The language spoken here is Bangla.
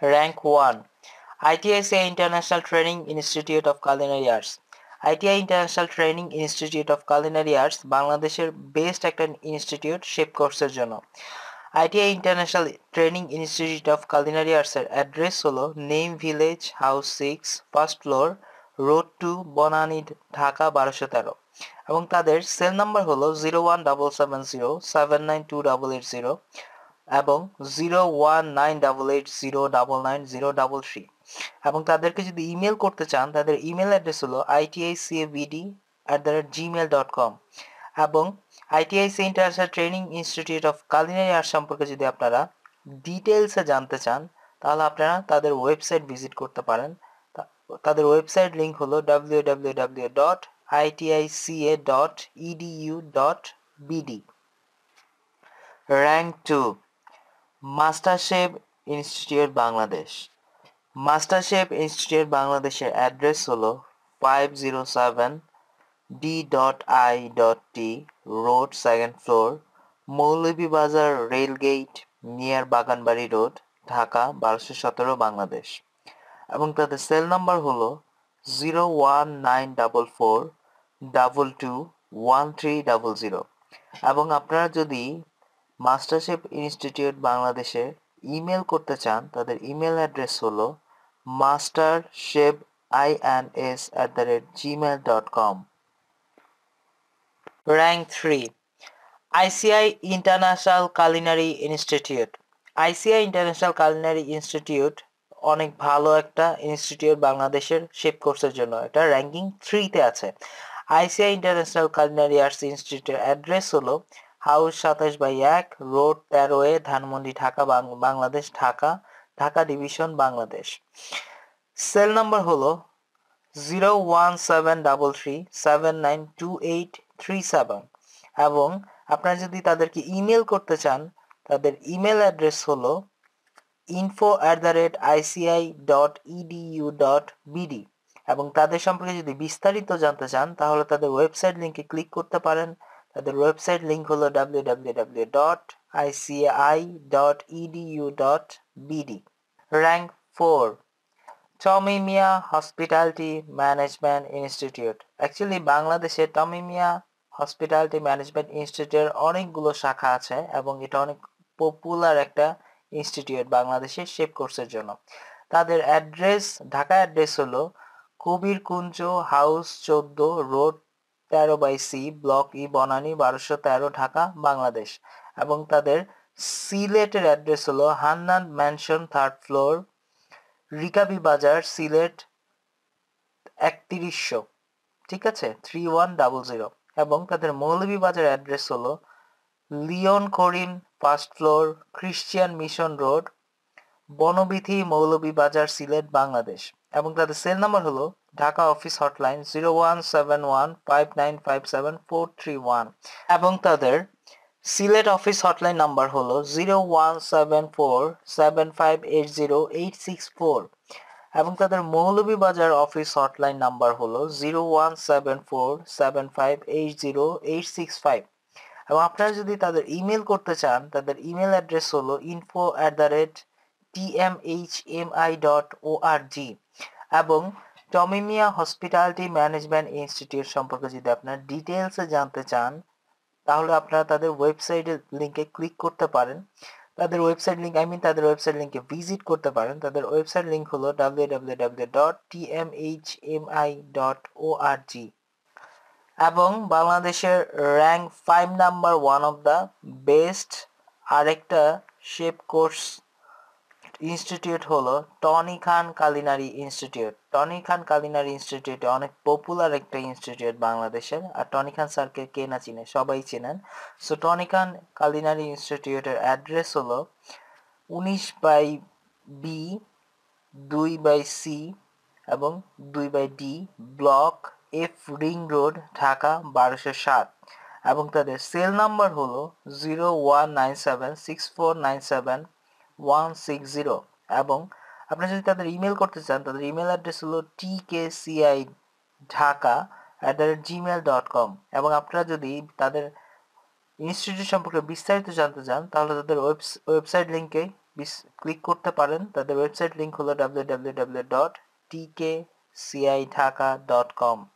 Rank 1 ITICA-International Training Institute of Culinary Arts ITI-International Training Institute of Culinary Arts বাংলাদেশের বেস্ট একটা ইনস্টিটিউট শেপ কোর্সের জন্য। ITI-International Training Institute of Culinary Arts এর অ্যাড্রেস হলো name village house 6 first floor road 2 Banani Dhaka 1213 এবং তাদের সেল নাম্বার হলো 01770792880 এবং 01988099033 এবং তাদেরকে যদি ইমেল করতে চান তাদের ইমেল অ্যাড্রেস হলো iticabd@gmail.com এবং ITIC international training institute of culinary art সম্পর্কে যদি আপনারা ডিটেইলসে জানতে চান তাহলে আপনারা তাদের ওয়েবসাইট ভিজিট করতে পারেন। তাদের ওয়েবসাইট লিংক হলো www.itica.edu.bd। Rank 2 MasterChef institute Bangladesh MasterChef institute বাংলাদেশের অ্যাড্রেস হলো 507 D.I.T road 2nd floor Moulvibazar rail gate near Baganbari road Dhaka 1217 Bangladesh এবং তাদের সেল নাম্বার হলো 01944221300 এবং আপনারা যদি মাস্টারশেফ ইনস্টিটিউট বাংলাদেশে ইমেল করতে চান তাদের ইমেল অ্যাড্রেস হলো masterchefins@gmail.com। Rank 3 ICI-International Culinary Institute ICI-International Culinary Institute অনেক ভালো একটা ইনস্টিটিউট বাংলাদেশের শেপ কোর্সের জন্য। এটা র্যাঙ্কিং 3 তে আছে। ICI-International Culinary Arts Institute address হলো house 27/1 road 13A Dhanmondi Dhaka Bangladesh Dhaka division Bangladesh. Cell number হলো 01733792837 এবং আপনারা যদি তাদেরকে ইমেল করতে চান তাদের ইমেল অ্যাড্রেস হলো info@ici.edu.bd এবং তাদের সম্পর্কে যদি বিস্তারিত জানতে চান তাহলে তাদের ওয়েবসাইট লিংকে ক্লিক করতে পারেন। তাদের ওয়েবসাইট লিংক হলো www.ici.edu.bd। র্যাঙ্ক 4 মিah হসপিটালিটি ম্যানেজমেন্ট ইনস্টিটিউট অ্যাকচুয়ালি বাংলাদেশে মিah হসপিটালিটি ম্যানেজমেন্ট ইনস্টিটিউটের অনেকগুলো শাখা আছে এবং এটা অনেক পপুলার একটা ইনস্টিটিউট বাংলাদেশের শেপ কোর্সের জন্য। তাদের অ্যাড্রেস ঢাকা অ্যাড্রেস হলো Kabirkunja house 14 road 13/C block E Banani 1213 Dhaka Bangladesh এবং তাদের সিলেটের অ্যাড্রেস হলো Hannan mansion 3rd floor Rekabi বাজার সিলেট 3100 ঠিক আছে 3100 এবং তাদের মৌলভীবাজার অ্যাড্রেস হলো Leon Karim 1st floor Christian mission road Bonobithi Moulvibazar Sylhet Bangladesh এবং তাদের সেল নাম্বার হলো ঢাকা অফিস হটলাইন 01715957431 এবং তাদের সিলেট অফিস হটলাইন নাম্বার হলো 01747580864 এবং তাদের মৌলভীবাজার অফিস হটলাইন নাম্বার হলো 01747580865 এবং আপনারা যদি তাদের ইমেল করতে চান তাদের ইমেল অ্যাড্রেস হলো info@tmhmi.org এবং মিah হসপিটালিটি ম্যানেজমেন্ট ইনস্টিটিউট সম্পর্কে যদি আপনারা ডিটেইলসে জানতে চান তাহলে আপনারা তাদের ওয়েবসাইটের লিংকে ক্লিক করতে পারেন। তাদের ওয়েবসাইট লিংকে ভিজিট করতে পারেন। তাদের ওয়েবসাইট লিংক হলো www.tmhmi.org এবং বাংলাদেশের rank 5 number one of the best আরেকটা শেপ কোর্স ইনস্টিটিউট হলো টনি খান কালিনারি ইনস্টিটিউট। টনি খান কালিনারি ইনস্টিটিউট অনেক পপুলার একটা ইনস্টিটিউট বাংলাদেশের। আর টনি খান স্যারকে কে না চিনে, সবাই চেনেন। সো টনি খান কালিনারি ইনস্টিটিউটের অ্যাড্রেস হলো 19/B 2/C এবং 2/D block F ring road Dhaka 1207 এবং তাদের সেল নাম্বার হলো 01976497 এবং আপনি যদি তাদের ইমেল করতে চান তাদের ইমেল অ্যাড্রেস হলো tkci@gmail.com এবং আপনারা যদি তাদের ইনস্টিটিউট সম্পর্কে বিস্তারিত জানতে চান তাহলে তাদের ওয়েবসাইট লিংকে ক্লিক করতে পারেন। তাদের ওয়েবসাইট লিংক হলো www.tkcidhaka.com।